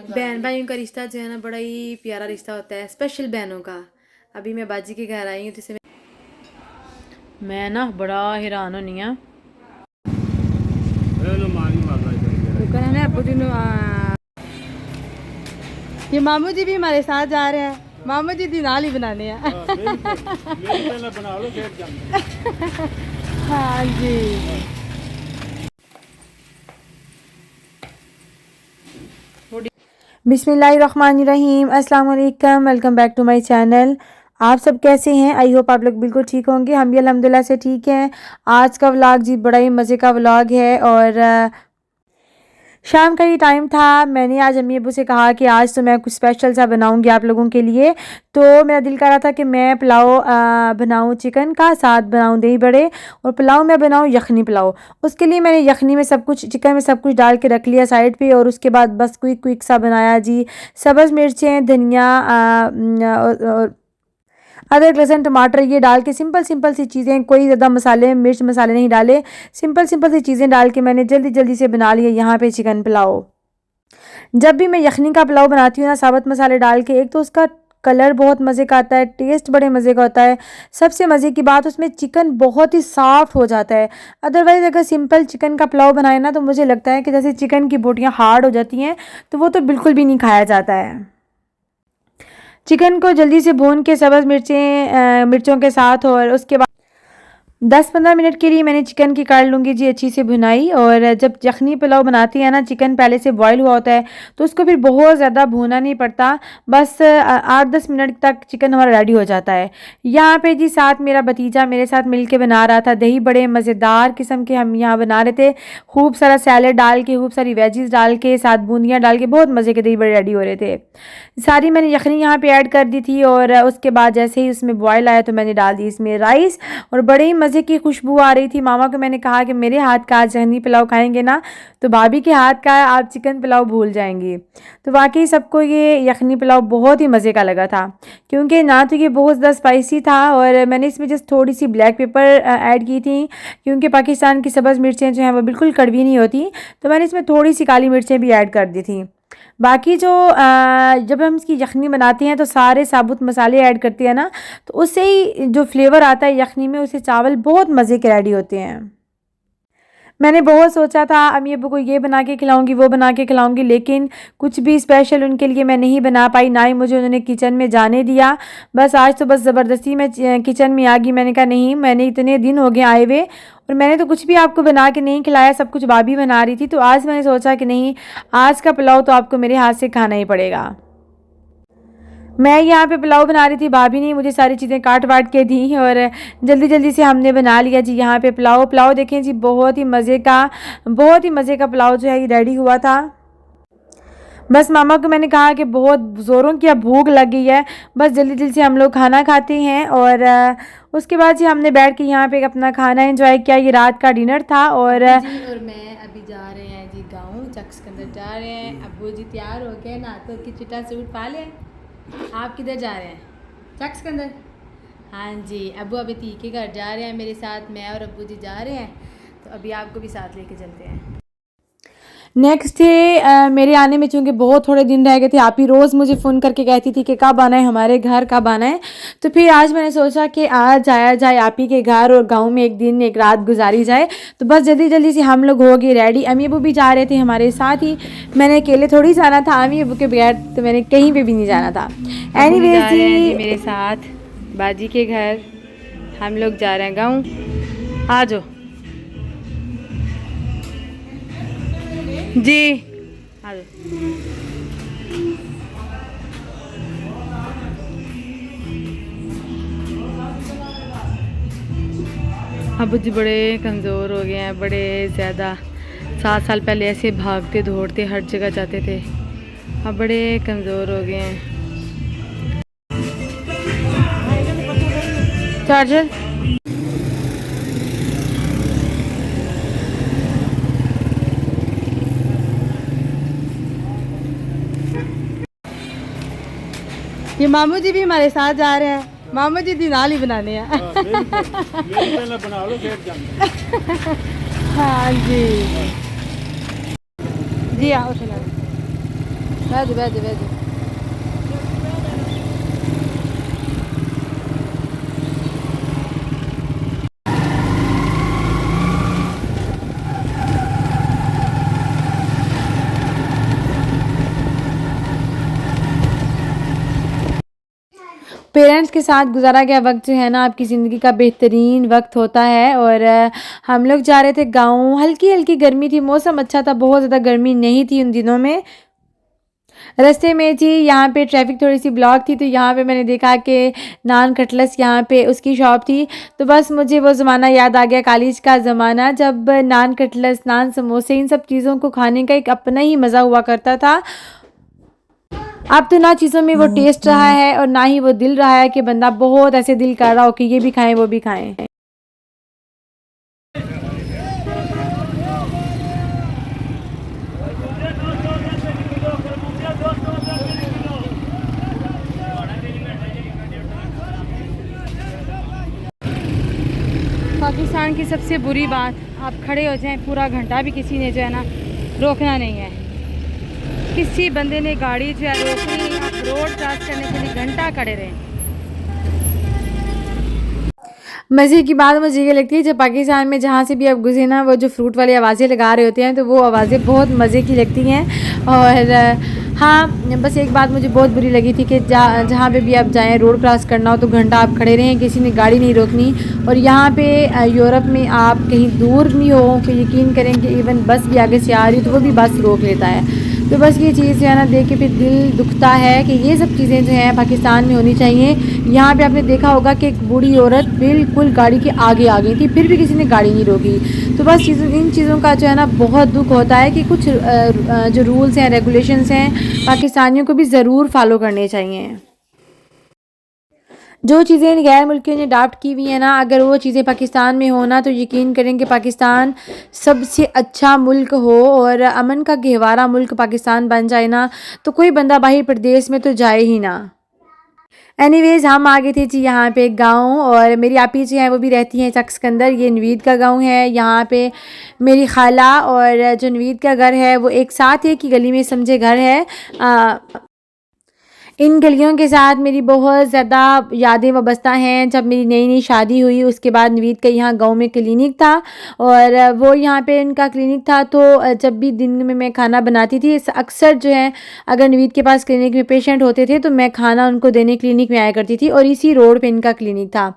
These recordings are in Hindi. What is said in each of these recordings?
बहन भाइयों का रिश्ता जो है ना बड़ा ही प्यारा रिश्ता होता है, स्पेशल बहनों का। अभी मैं बाजी के घर आई हूँ तो इसे मैं ना बड़ा हैरान होनी हूँ। ये मामू जी भी हमारे साथ जा रहे हैं। मामू जी दिनाल ही बनाने हैं। हाँ जी। बिस्मिल्लाहिर्रहमानिर्रहीम, अस्सलाम वालेकुम, welcome back to my channel. आप सब कैसे हैं? आई होप आप लोग बिल्कुल ठीक होंगे। हम भी अल्हम्दुलिल्लाह से ठीक हैं। आज का व्लॉग जी बड़ा ही मज़े का व्लॉग है और शाम का ही टाइम था। मैंने आज अम्मी अब्बू से कहा कि आज तो मैं कुछ स्पेशल सा बनाऊंगी आप लोगों के लिए। तो मेरा दिल कर रहा था कि मैं पुलाव बनाऊं चिकन का, साथ बनाऊं दही बड़े, और पुलाव में बनाऊं यखनी पुलाव। उसके लिए मैंने यखनी में सब कुछ, चिकन में सब कुछ डाल के रख लिया साइड पे, और उसके बाद बस क्विक सा बनाया जी। सब्ज़ मिर्चें, धनिया, अदरक, लहसुन, टमाटर ये डाल के सिंपल सी चीज़ें, कोई ज़्यादा मसाले, मिर्च मसाले नहीं डाले। सिंपल सी चीज़ें डाल के मैंने जल्दी से बना लिया यहाँ पे चिकन पुलाव। जब भी मैं यखनी का पुलाव बनाती हूँ ना साबुत मसाले डाल के, एक तो उसका कलर बहुत मज़े का आता है, टेस्ट बड़े मज़े का होता है। सबसे मज़े की बात, उसमें चिकन बहुत ही सॉफ्ट हो जाता है। अदरवाइज़ अगर सिंपल चिकन का पुलाव बनाए ना तो मुझे लगता है कि जैसे चिकन की बोटियाँ हार्ड हो जाती हैं, तो वो तो बिल्कुल भी नहीं खाया जाता है। चिकन को जल्दी से भून के सब्ज़ मिर्चों के साथ, और उसके बाद 10-15 मिनट के लिए मैंने चिकन की कर लूँगी जी अच्छी से भुनाई। और जब यखनी पुलाव बनाती है ना, चिकन पहले से बॉयल हुआ होता है तो उसको फिर बहुत ज़्यादा भूना नहीं पड़ता, बस 8-10 मिनट तक चिकन हमारा रेडी हो जाता है। यहाँ पे जी साथ मेरा भतीजा मेरे साथ मिल के बना रहा था दही बड़े, मज़ेदार किस्म के हम यहाँ बना रहे थे। खूब सारा सैलड डाल के, खूब सारी वेजिस डाल के, साथ बूंदियाँ डाल के, बहुत मज़े के दही बड़े रेडी हो रहे थे। सारी मैंने यखनी यहाँ पे ऐड कर दी थी, और उसके बाद जैसे ही उसमें बॉयल आया तो मैंने डाल दी इसमें राइस, और बड़े ही मज़े की खुशबू आ रही थी। मामा को मैंने कहा कि मेरे हाथ का आज यखनी पुलाव खाएंगे ना तो भाभी के हाथ का आप चिकन पुलाव भूल जाएंगे। तो वाकई सबको ये यखनी पुलाव बहुत ही मज़े का लगा था, क्योंकि ना तो ये बहुत ज़्यादा स्पाइसी था, और मैंने इसमें जस्ट थोड़ी सी ब्लैक पेपर ऐड की थी, क्योंकि पाकिस्तान की सब्ज़ मिर्चें जो हैं वो बिल्कुल कड़वी नहीं होती, तो मैंने इसमें थोड़ी सी काली मिर्चें भी ऐड कर दी थी। बाकी जो जब हम इसकी यखनी बनाते हैं तो सारे साबुत मसाले ऐड करते हैं ना, तो उससे ही जो फ्लेवर आता है यखनी में, उससे चावल बहुत मज़े के रेडी होते हैं। मैंने बहुत सोचा था अम्मी अब्बू को ये बना के खिलाऊंगी, वो बना के खिलाऊंगी, लेकिन कुछ भी स्पेशल उनके लिए मैं नहीं बना पाई, ना ही मुझे उन्होंने किचन में जाने दिया। बस आज तो बस ज़बरदस्ती में किचन में आ गई। मैंने कहा नहीं, मैंने इतने दिन हो गए आए हुए और मैंने तो कुछ भी आपको बना के नहीं खिलाया, सब कुछ भाभी बना रही थी। तो आज मैंने सोचा कि नहीं, आज का पुलाव तो आपको मेरे हाथ से खाना ही पड़ेगा। मैं यहाँ पे पुलाव बना रही थी, भाभी ने मुझे सारी चीज़ें काट वाट के दी, और जल्दी से हमने बना लिया जी यहाँ पे पुलाव देखें जी, बहुत ही मज़े का पुलाव जो है ये रेडी हुआ था। बस मामा को मैंने कहा कि बहुत ज़ोरों की अब भूख लग गई है, बस जल्दी से हम लोग खाना खाते हैं। और उसके बाद जी हमने बैठ के यहाँ पे अपना खाना एंजॉय किया। ये रात का डिनर था। और मैं अभी जा रहे हैं जी गाँव, चक्स के अंदर जा रहे हैं। अब्बू जी तैयार हो गए, ना तो कि चिट्टा सूट पा लें। आप किधर जा रहे हैं? चक्स के अंदर? हाँ जी, अब्बू अभी ती के घर जा रहे हैं मेरे साथ, मैं और अब्बू जी जा रहे हैं, तो अभी आपको भी साथ लेके चलते हैं। नेक्स्ट डे मेरे आने में चूँकि बहुत थोड़े दिन रह गए थे, आप ही रोज़ मुझे फ़ोन करके कहती थी कि कब आना है हमारे घर, कब आना है। तो फिर आज मैंने सोचा कि आज आया जाए आप ही के घर, और गांव में एक दिन एक रात गुजारी जाए। तो बस जल्दी से हम लोग हो गए रेडी। अम्मी अब्बू भी जा रहे थे हमारे साथ ही, मैंने अकेले थोड़ी जाना था, अम्मी अब्बू के बगैर तो मैंने कहीं पर भी नहीं जाना था। एनीवेज जी मेरे साथ बाजी के घर, हम लोग जा रहे हैं गाँव। आ जाओ जी, आ जाओ। अब्बू जी बड़े कमज़ोर हो गए हैं, बड़े ज़्यादा। 7 साल पहले ऐसे भागते दौड़ते हर जगह जाते थे, अब बड़े कमज़ोर हो गए हैं। चार्जर ये मामू जी भी हमारे साथ जा रहे हैं। मामू जी दिनाल ही बनाने हैं। बना लो फिर हाँ जी। जी आओ चला बैठ बैठ बैठ। पेरेंट्स के साथ गुजारा गया वक्त जो है ना आपकी ज़िंदगी का बेहतरीन वक्त होता है। और हम लोग जा रहे थे गाँव। हल्की हल्की गर्मी थी, मौसम अच्छा था, बहुत ज़्यादा गर्मी नहीं थी उन दिनों में। रास्ते में जी यहाँ पे ट्रैफिक थोड़ी सी ब्लॉक थी, तो यहाँ पे मैंने देखा कि नान कटलेट्स यहाँ पे उसकी शॉप थी। तो बस मुझे वो ज़माना याद आ गया, कॉलेज का ज़माना, जब नान कटलेट्स, नान, समोसे, इन सब चीज़ों को खाने का एक अपना ही मज़ा हुआ करता था। अब तो ना चीज़ों में वो टेस्ट रहा है और ना ही वो दिल रहा है कि बंदा बहुत ऐसे दिल कर रहा हो कि ये भी खाएं वो भी खाएं। पाकिस्तान की सबसे बुरी बात, आप खड़े हो जाएं पूरा घंटा भी किसी ने जो है ना रोकना नहीं है। किसी बंदे ने गाड़ी जो है रोकनी नहीं, आप रोड क्रॉस करने के लिए घंटा खड़े रहें। मज़े की बात मुझे ये लगती है, जब पाकिस्तान में जहाँ से भी आप गुजरे ना, वो जो फ्रूट वाली आवाज़ें लगा रहे होते हैं, तो वो आवाज़ें बहुत मज़े की लगती हैं। और हाँ, बस एक बात मुझे बहुत बुरी लगी थी कि जहाँ पे भी आप जाएं, रोड क्रॉस करना हो तो घंटा आप खड़े रहें, किसी ने गाड़ी नहीं रोकनी। और यहाँ पे यूरोप में आप कहीं दूर नहीं हो तो यकीन करें कि इवन बस भी आगे से आ रही तो वो भी बस रोक लेता है। तो बस ये चीज़ जो है ना देख के फिर दिल दुखता है कि ये सब चीज़ें जो हैं पाकिस्तान में होनी चाहिए। यहाँ पे आपने देखा होगा कि एक बूढ़ी औरत बिल्कुल गाड़ी के आगे आ गई थी, फिर भी किसी ने गाड़ी नहीं रोकी। तो बस इन चीज़ों का जो है ना बहुत दुख होता है कि कुछ जो रूल्स हैं, रेगुलेशंस हैं, पाकिस्तानियों को भी ज़रूर फॉलो करने चाहिए। जो चीज़ें गैर मुल्कियों ने अडाप्ट की हुई हैं ना, अगर वो चीज़ें पाकिस्तान में हो ना, तो यकीन करें कि पाकिस्तान सबसे अच्छा मुल्क हो और अमन का गहवारा मुल्क पाकिस्तान बन जाए ना, तो कोई बंदा बाहर प्रदेश में तो जाए ही ना। एनीवेज़ हम आ गए थे जी यहाँ पे एक गाँव, और मेरी आपी जी हैं वो भी रहती हैं चक सिकंदर। ये नवीद का गाँव है। यहाँ पे मेरी खाला और जो नवीद का घर है वो एक साथ एक ही गली में समझे घर है। इन गलियों के साथ मेरी बहुत ज़्यादा यादें वाबस्ता हैं। जब मेरी नई नई शादी हुई उसके बाद नवीद का यहाँ गांव में क्लिनिक था, और वो यहाँ पे उनका क्लिनिक था, तो जब भी दिन में मैं खाना बनाती थी, अक्सर जो है अगर नवीद के पास क्लिनिक में पेशेंट होते थे तो मैं खाना उनको देने क्लिनिक में आया करती थी, और इसी रोड पर इनका क्लिनिक था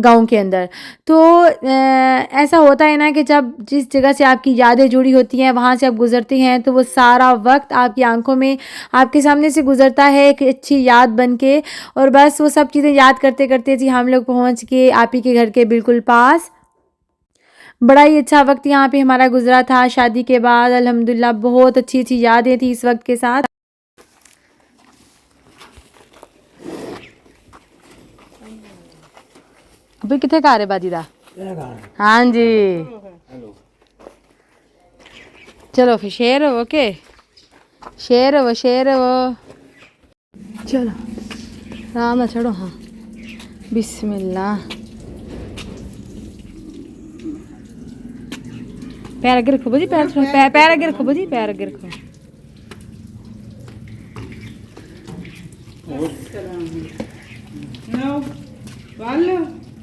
गाँव के अंदर। तो ऐसा होता है ना कि जब जिस जगह से आपकी यादें जुड़ी होती हैं वहाँ से आप गुज़रते हैं, तो वो सारा वक्त आपकी आंखों में, आपके सामने से गुज़रता है एक अच्छी याद बन के। और बस वो सब चीज़ें याद करते करते जी हम लोग पहुँच के आपी के घर के बिल्कुल पास। बड़ा ही अच्छा वक्त यहाँ पे हमारा गुजरा था शादी के बाद। अल्हम्दुलिल्लाह बहुत अच्छी अच्छी यादें थी इस वक्त के साथ। अभी कितने का रहे बाजी दा? हाँ जी, चलो फिर शेर हो के, शेर हो शेर हो, चलो आराम से चढ़ो। हाँ बिस्मिल्लाह, पैर आगे रखो बाजी, पैर आगे रखो बाजी, पैर आगे रखो।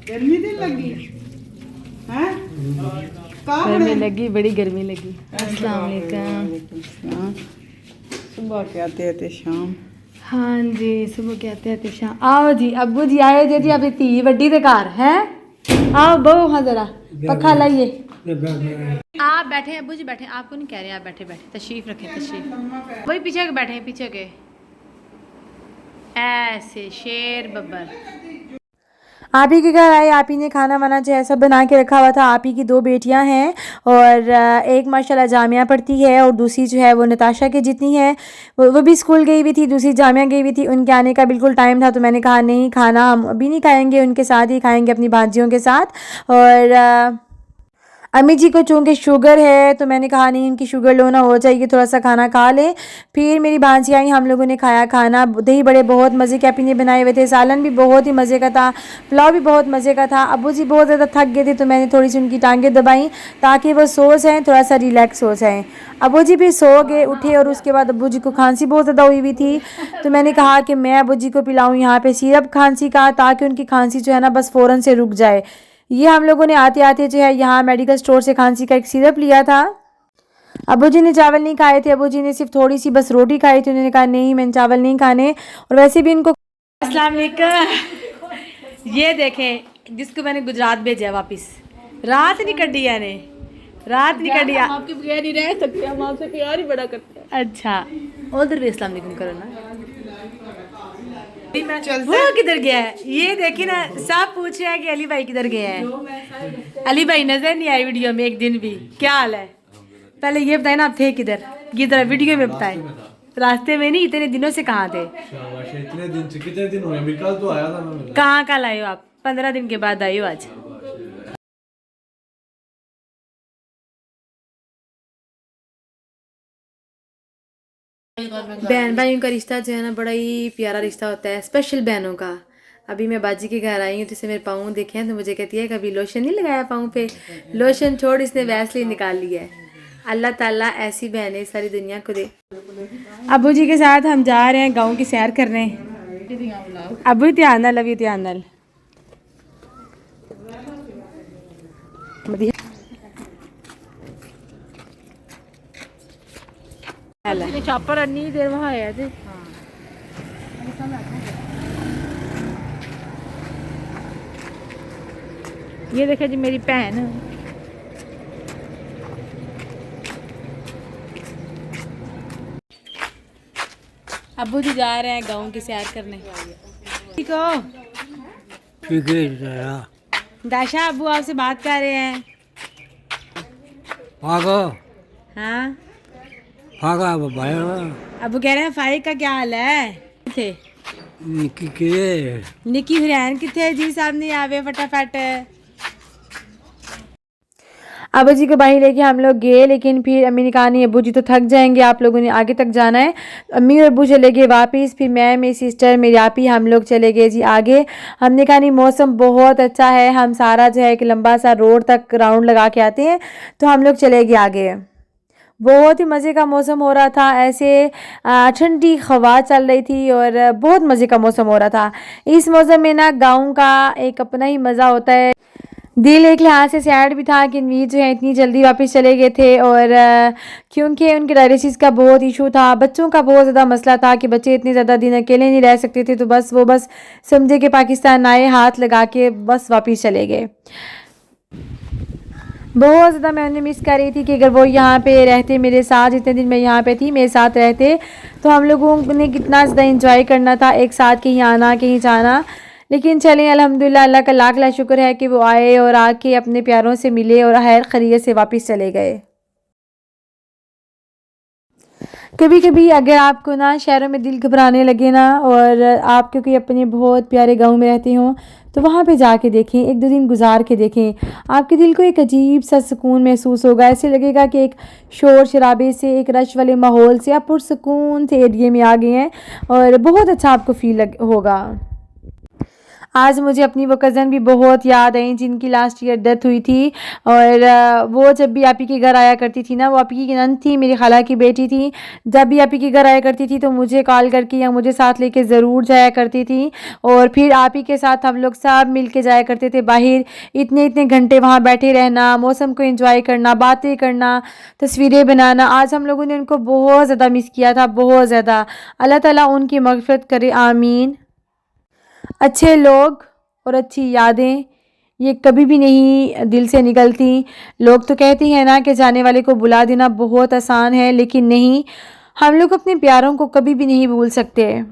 गर्मी दिन लगी हैं? गर्मी लगी, बड़ी गर्मी लगी। अस्सलाम वालेकुम। सुबह के आते आते शाम। हाँ जी, सुबह के आते आते शाम। आओ जी, अब्बू जी आए जे जी, अभी धी वड्डी दे घर है। आओ बहु, हाँ जरा पखा लाइए। आप बैठे अब्बू जी, बैठे, आपको नहीं कह रहे, आप बैठे बैठे तशरीफ रखें, तशरीफ। वही पीछे के बैठे हैं, पीछे के ऐसे शेर बब्बर। आप ही के घर आए, आप ही ने खाना वाना जो है सब बना के रखा हुआ था। आप ही की दो बेटियां हैं, और एक माशाल्लाह जामिया पढ़ती है, और दूसरी जो है वो नताशा के जितनी है, वो भी स्कूल गई हुई थी, दूसरी जामिया गई हुई थी। उनके आने का बिल्कुल टाइम था, तो मैंने कहा नहीं, खाना हम अभी नहीं खाएंगे, उनके साथ ही खाएंगे, अपनी भांजियों के साथ। और अम्मी जी को चूँकि शुगर है तो मैंने कहा नहीं इनकी शुगर लो ना हो जाएगी, थोड़ा सा खाना खा लें। फिर मेरी भांजी आई, हम लोगों ने खाया खाना। दही बड़े बहुत मज़े के अपनी ने बनाए हुए थे, सालन भी बहुत ही मज़े का था, पुलाव भी बहुत मज़े का था। अब्बू जी बहुत ज़्यादा थक गए थे तो मैंने थोड़ी सी उनकी टांगें दबाई ताकि वो सो जाएँ, थोड़ा सा रिलैक्स हो जाएँ। अब्बू जी भी सो गए, उठे और उसके बाद अब्बू जी को खांसी बहुत ज़्यादा हुई हुई थी तो मैंने कहा कि मैं अब्बू जी को पिलाऊँ यहाँ पे सिरप खांसी का, ताकि उनकी खांसी जो है ना बस फ़ौरन से रुक जाए। ये हम लोगों ने आते आते जो है यहाँ मेडिकल स्टोर से खांसी का एक सिरप लिया था। अब्बू जी ने चावल नहीं खाए थे, अब्बू जी ने सिर्फ थोड़ी सी बस रोटी खाई थी। उन्होंने कहा नहीं मैंने चावल नहीं खाने, और वैसे भी इनको अस्सलाम वालेकुम। ये देखें जिसको मैंने गुजरात भेजा वापस, रात नहीं कटी यानी रात नहीं कटी। हम आपके बगैर नहीं रह सकते, हम आपसे प्यार ही बड़ा करते हैं। अच्छा उधर भी अस्सलाम वालेकुम करो ना। वो किधर गया है ये देखी ना, सब पूछ रहे हैं कि अली भाई किधर गए हैं। अली भाई नजर नहीं आए वीडियो में एक दिन भी। क्या हाल है पहले ये बताए ना, आप थे किधर, ये जरा वीडियो में बताए। रास्ते में नहीं, इतने दिनों से कहाँ थे? इतने दिन से, कितने दिन हुए? अभी कल तो आया था मैं। कहाँ कल आए हो आप? 15 दिन के बाद आए हो आज। बहन भाइयों का रिश्ता जो है ना बड़ा ही प्यारा रिश्ता होता है, स्पेशल बहनों का। अभी मैं बाजी के घर आई हूँ तो इसे मेरे पाँव देखे हैं तो मुझे कहती है कभी लोशन नहीं लगाया पाँव पे। लोशन छोड़, इसने वैसलीन निकाल लिया है। अल्लाह ताला ऐसी बहनें सारी दुनिया को दे। अबू जी के साथ हम जा रहे हैं गाँव की सैर करने। अबू ध्यान नाल, अभी ध्यान नाल। छापर अन्नी देर वहाँ आया थे। ये देखे जी मेरी बहन। अबू जी जा रहे हैं गाँव की सैर करने। ठीक हो दाशा? अबू आपसे बात कर रहे हैं। हाँ अबू कह रहे हैं फाइक का क्या हाल है? थे निकी हुरैन किथे जी, सामने आवे फटाफट। अब्बू जी को बाहर लेके हम लोग गए, लेकिन फिर अम्मी ने कहा नहीं अब्बू जी तो थक जाएंगे, आप लोगों ने आगे तक जाना है। अम्मी और अब्बू चले गए वापस, फिर मैं, मेरी सिस्टर, मेरी आपी, हम लोग चले गए जी आगे। हमने कहा नहीं मौसम बहुत अच्छा है, हम सारा जो है एक लंबा सा रोड तक राउंड लगा के आते हैं, तो हम लोग चले गए आगे। बहुत ही मज़े का मौसम हो रहा था, ऐसे ठंडी हवा चल रही थी और बहुत मज़े का मौसम हो रहा था। इस मौसम में ना गाँव का एक अपना ही मज़ा होता है। दिल एक लिहाज से सैड भी था कि वीर जो है इतनी जल्दी वापस चले गए थे, और क्योंकि उनके डायलिसिस का बहुत इशू था, बच्चों का बहुत ज़्यादा मसला था कि बच्चे इतने ज़्यादा दिन अकेले नहीं रह सकते थे, तो बस वो समझे कि पाकिस्तान आए, हाथ लगा के बस वापस चले गए। बहुत ज़्यादा मैं उन्हें मिस कर रही थी कि अगर वो यहाँ पे रहते मेरे साथ, जितने दिन मैं यहाँ पे थी मेरे साथ रहते, तो हम लोगों ने कितना ज़्यादा इंजॉय करना था, एक साथ कहीं आना कहीं जाना। लेकिन चलें अल्हम्दुलिल्लाह, अल्लाह का लाख लाख शुक्र है कि वो आए और आके अपने प्यारों से मिले और खैर खैरियत से वापस चले गए। कभी कभी अगर आपको ना शहरों में दिल घबराने लगे ना, और आप क्योंकि अपने बहुत प्यारे गांव में रहते हों, तो वहाँ पे जाके देखें, एक दो दिन गुजार के देखें, आपके दिल को एक अजीब सा सुकून महसूस होगा। ऐसे लगेगा कि एक शोर शराबे से, एक रश वाले माहौल से आप पुरसुकून से एरिए में आ गए हैं, और बहुत अच्छा आपको फील होगा। आज मुझे अपनी वो कज़न भी बहुत याद आई जिनकी लास्ट ईयर डेथ हुई थी, और वो जब भी आपी के घर आया करती थी ना, वो आपी की नंद थी, मेरी खाला की बेटी थी, जब भी आपी के घर आया करती थी तो मुझे कॉल करके या मुझे साथ लेके ज़रूर जाया करती थी, और फिर आपी के साथ हम लोग सब मिल के जाया करते थे बाहर। इतने इतने घंटे वहाँ बैठे रहना, मौसम को एंजॉय करना, बातें करना, तस्वीरें बनाना। आज हम लोगों ने उनको बहुत ज़्यादा मिस किया था, बहुत ज़्यादा। अल्लाह ताला उनकी मग़फ़िरत करे, आमीन। अच्छे लोग और अच्छी यादें ये कभी भी नहीं दिल से निकलती। लोग तो कहते हैं ना कि जाने वाले को बुला देना बहुत आसान है, लेकिन नहीं, हम लोग अपने प्यारों को कभी भी नहीं भूल सकते।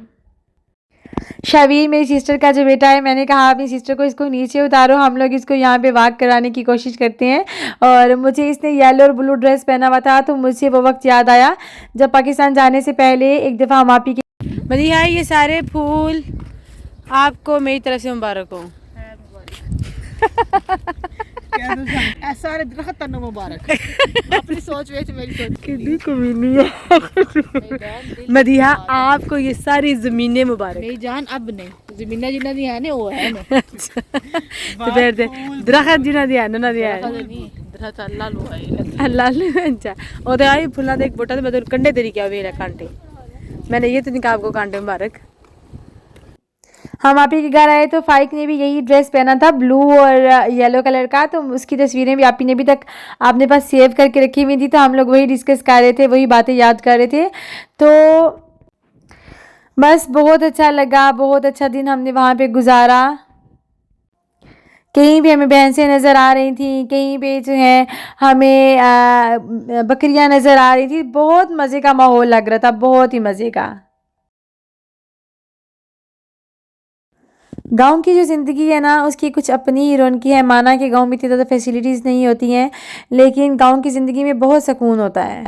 शावीर मेरी सिस्टर का जो बेटा है, मैंने कहा अपनी सिस्टर को इसको नीचे उतारो, हम लोग इसको यहाँ पे वॉक कराने की कोशिश करते हैं। और मुझे इसने येलो और ब्लू ड्रेस पहना हुआ था, तो मुझे वो वक्त याद आया जब पाकिस्तान जाने से पहले एक दफ़ा हम आपी की बढ़िया। ये सारे फूल आपको मेरी तरफ से मुबारक हो। कह दो ऐ सारे दरख्त तन्नू मुबारक अपनी सोच वेच मेरी सोच कितनी कमीनी है मदीहा, आपको ये सारी ज़मीनें मुबारक। मेरी जान अब नहीं ज़मीना जिन्ना दी है ने वो है ने तो फिर दरख्त जिन्हां दी है उन्हां दी है नहीं दरख्त अल्लाह लो है अल्लाह ने अच्छा ओदे आई फुल्लां दे एक बूटा ते मतलब कंडे तेरी क्या वेला कांटे मैंने ये तो निकाह आपको कांटे मुबारक। हम आप ही के घर आए तो फाइक ने भी यही ड्रेस पहना था, ब्लू और येलो कलर का, तो उसकी तस्वीरें भी आप ही ने अभी तक आपने पास सेव करके रखी हुई थी, तो हम लोग वही डिस्कस कर रहे थे, वही बातें याद कर रहे थे। तो बस बहुत अच्छा लगा, बहुत अच्छा दिन हमने वहाँ पे गुजारा। कहीं भी हमें भैंसें नज़र आ रही थी, कहीं पे जो है हमें बकरियां नज़र आ रही थी। बहुत मज़े का माहौल लग रहा था, बहुत ही मज़े का। गांव की जो ज़िंदगी है ना, उसकी कुछ अपनी ही रौनकी है। माना कि गांव में इतनी ज़्यादा फैसिलिटीज़ नहीं होती हैं, लेकिन गांव की ज़िंदगी में बहुत सुकून होता है।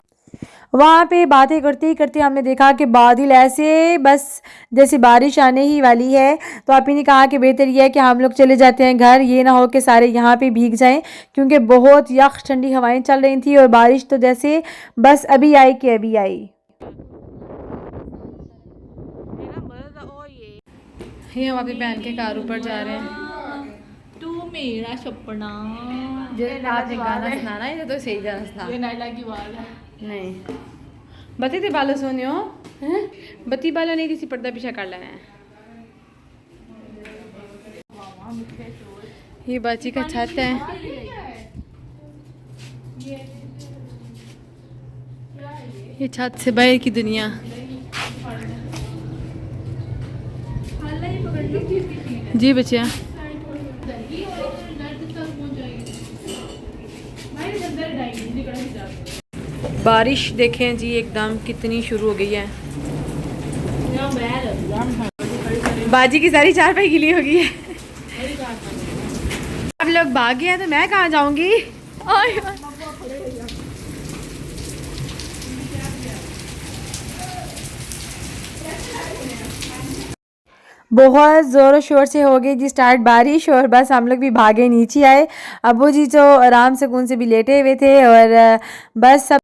वहाँ पे बातें करते ही करते हमने देखा कि बादल ऐसे बस जैसे बारिश आने ही वाली है। तो आप ही ने कहा कि बेहतर यह है कि हम लोग चले जाते हैं घर, ये ना हो कि सारे यहाँ पे भीग जाएं, क्योंकि बहुत यख ठंडी हवाएं चल रही थी और बारिश तो जैसे बस अभी आई कि अभी आई। ये हम अपनी बहन के कार ऊपर जा रहे हैं। तू मेरा सपना जो आपने गाना सुनाना है तो सही गाना सुना। ये नाइला की आवाज़ है नहीं बत्ती ते बालो सोनियो हैं, बत्ती बालो नहीं किसी पर्दा पीछा कर लेना है। ये बाची का छत है। ये छत से बाहर की दुनिया। जी बच्चिया बारिश देखें जी एकदम कितनी शुरू हो गई है। बाजी की सारी चारपाई गिली हो गई है। अब लोग भाग गए हैं तो मैं कहाँ जाऊंगी। बहुत ज़ोर शोर से हो गई जी स्टार्ट बारिश, और बस हम लोग भी भागे नीचे आए। अबू जी तो आराम सुकून से भी लेटे हुए थे, और बस सब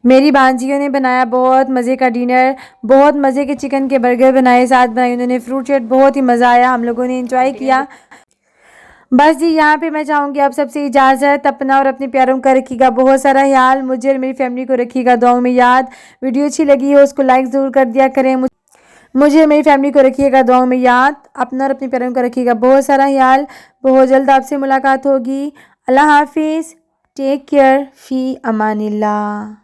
मेरी भांजियों ने बनाया बहुत मज़े का डिनर, बहुत मज़े के चिकन के बर्गर बनाए, साथ बनाए उन्होंने फ्रूट चाट, बहुत ही मज़ा आया, हम लोगों ने एंजॉय किया। बस जी यहाँ पे मैं चाहूँगी आप सबसे इजाज़त। अपना और अपने प्यारों का रखिएगा बहुत सारा ख्याल, मुझे और मेरी फैमिली को रखिएगा दुआओं में याद। वीडियो अच्छी लगी हो उसको लाइक ज़रूर कर दिया करें। मुझे मेरी फैमिली को रखिएगा दुआओं में याद। अपना और अपने प्यारों का रखिएगा बहुत सारा ख्याल। बहुत जल्द आपसे मुलाकात होगी। अल्लाह हाफिज़। Take care. फ़ी अमानिल्लाह।